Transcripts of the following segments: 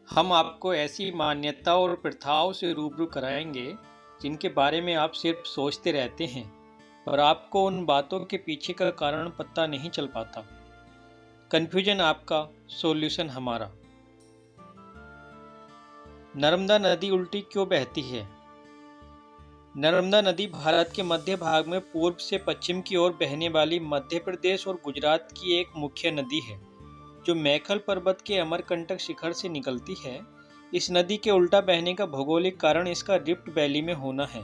हम आपको ऐसी मान्यता और प्रथाओं से रूबरू कराएंगे जिनके बारे में आप सिर्फ सोचते रहते हैं और आपको उन बातों के पीछे का कारण पता नहीं चल पाता। कन्फ्यूजन आपका, सॉल्यूशन हमारा। नर्मदा नदी उल्टी क्यों बहती है? नर्मदा नदी भारत के मध्य भाग में पूर्व से पश्चिम की ओर बहने वाली मध्य प्रदेश और गुजरात की एक मुख्य नदी है, जो मैखल पर्वत के अमरकंटक शिखर से निकलती है। इस नदी के उल्टा बहने का भौगोलिक कारण इसका रिफ्ट वैली में होना है।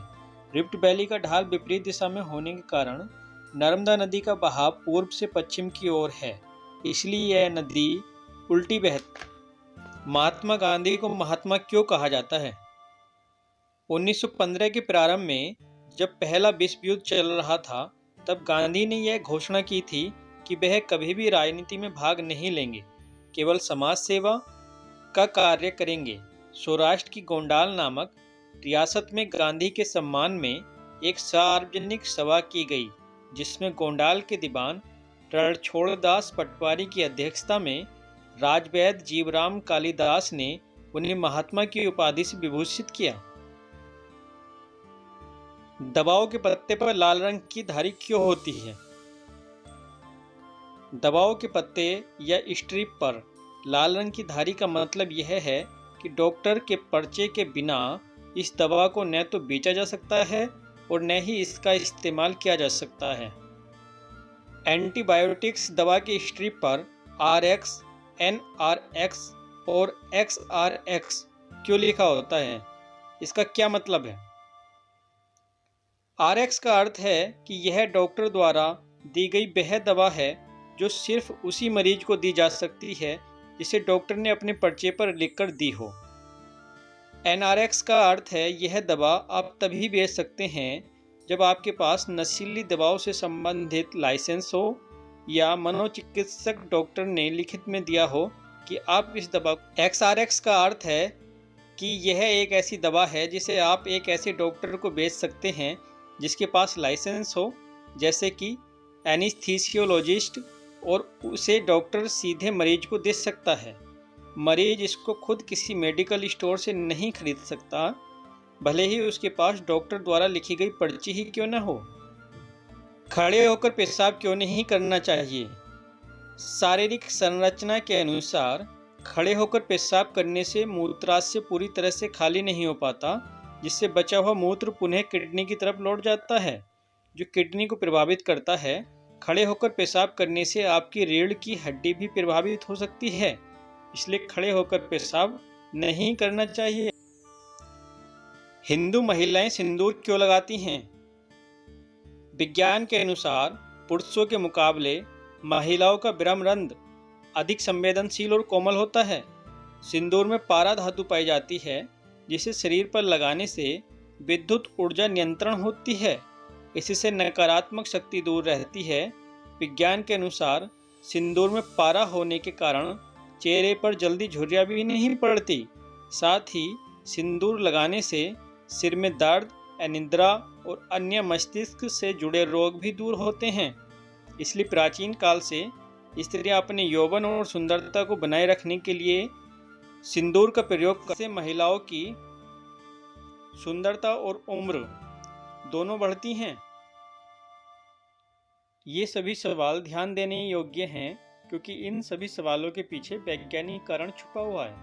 रिफ्ट वैली का ढाल विपरीत दिशा में होने के कारण नर्मदा नदी का बहाव पूर्व से पश्चिम की ओर है, इसलिए यह नदी उल्टी बहती। महात्मा गांधी को महात्मा क्यों कहा जाता है? 1915 के प्रारंभ में जब पहला विश्व युद्ध चल रहा था, तब गांधी ने यह घोषणा की थी कि वह कभी भी राजनीति में भाग नहीं लेंगे, केवल समाज सेवा का कार्य करेंगे। सौराष्ट्र की गोंडाल नामक रियासत में गांधी के सम्मान में एक सार्वजनिक सभा की गई, जिसमें गोंडाल के दीवान रणछोड़दास पटवारी की अध्यक्षता में राजवैद्य जीवराम कालिदास ने उन्हें महात्मा की उपाधि से विभूषित किया। दबाव के पत्ते पर लाल रंग की धारी क्यों होती है? दबाव के पत्ते या स्ट्रिप पर लाल रंग की धारी का मतलब यह है कि डॉक्टर के पर्चे के बिना इस दवा को न तो बेचा जा सकता है और न ही इसका इस्तेमाल किया जा सकता है। एंटीबायोटिक्स दवा की स्ट्रिप पर RX, NRX और XRX क्यों लिखा होता है? इसका क्या मतलब है? RX का अर्थ है कि यह डॉक्टर द्वारा दी गई वह दवा है जो सिर्फ उसी मरीज को दी जा सकती है जिसे डॉक्टर ने अपने पर्चे पर लिखकर दी हो। NRX का अर्थ है यह दवा आप तभी बेच सकते हैं जब आपके पास नशीली दवाओं से संबंधित लाइसेंस हो या मनोचिकित्सक डॉक्टर ने लिखित में दिया हो कि आप इस दवा। XRX का अर्थ है कि यह एक ऐसी दवा है जिसे आप एक ऐसे डॉक्टर को बेच सकते हैं जिसके पास लाइसेंस हो, जैसे कि एनेस्थीसियोलॉजिस्ट, और उसे डॉक्टर सीधे मरीज को दे सकता है। मरीज इसको खुद किसी मेडिकल स्टोर से नहीं खरीद सकता, भले ही उसके पास डॉक्टर द्वारा लिखी गई पर्ची ही क्यों न हो। खड़े होकर पेशाब क्यों नहीं करना चाहिए? शारीरिक संरचना के अनुसार खड़े होकर पेशाब करने से मूत्राशय पूरी तरह से खाली नहीं हो पाता, जिससे बचा हुआ मूत्र पुनः किडनी की तरफ लौट जाता है, जो किडनी को प्रभावित करता है। खड़े होकर पेशाब करने से आपकी रीढ़ की हड्डी भी प्रभावित हो सकती है, इसलिए खड़े होकर पेशाब नहीं करना चाहिए। हिंदू महिलाएं सिंदूर क्यों लगाती हैं? विज्ञान के अनुसार पुरुषों के मुकाबले महिलाओं का ब्रह्मरंध्र अधिक संवेदनशील और कोमल होता है। सिंदूर में पारा धातु पाई जाती है, जिसे शरीर पर लगाने से विद्युत ऊर्जा नियंत्रण होती है। इससे नकारात्मक शक्ति दूर रहती है। विज्ञान के अनुसार सिंदूर में पारा होने के कारण चेहरे पर जल्दी झुर्रियां भी नहीं पड़ती। साथ ही सिंदूर लगाने से सिर में दर्द, अनिद्रा और अन्य मस्तिष्क से जुड़े रोग भी दूर होते हैं। इसलिए प्राचीन काल से स्त्रियां अपने यौवन और सुंदरता को बनाए रखने के लिए सिंदूर का प्रयोग करने से महिलाओं की सुंदरता और उम्र दोनों बढ़ती हैं। ये सभी सवाल ध्यान देने योग्य हैं, क्योंकि इन सभी सवालों के पीछे वैज्ञानिक कारण छुपा हुआ है।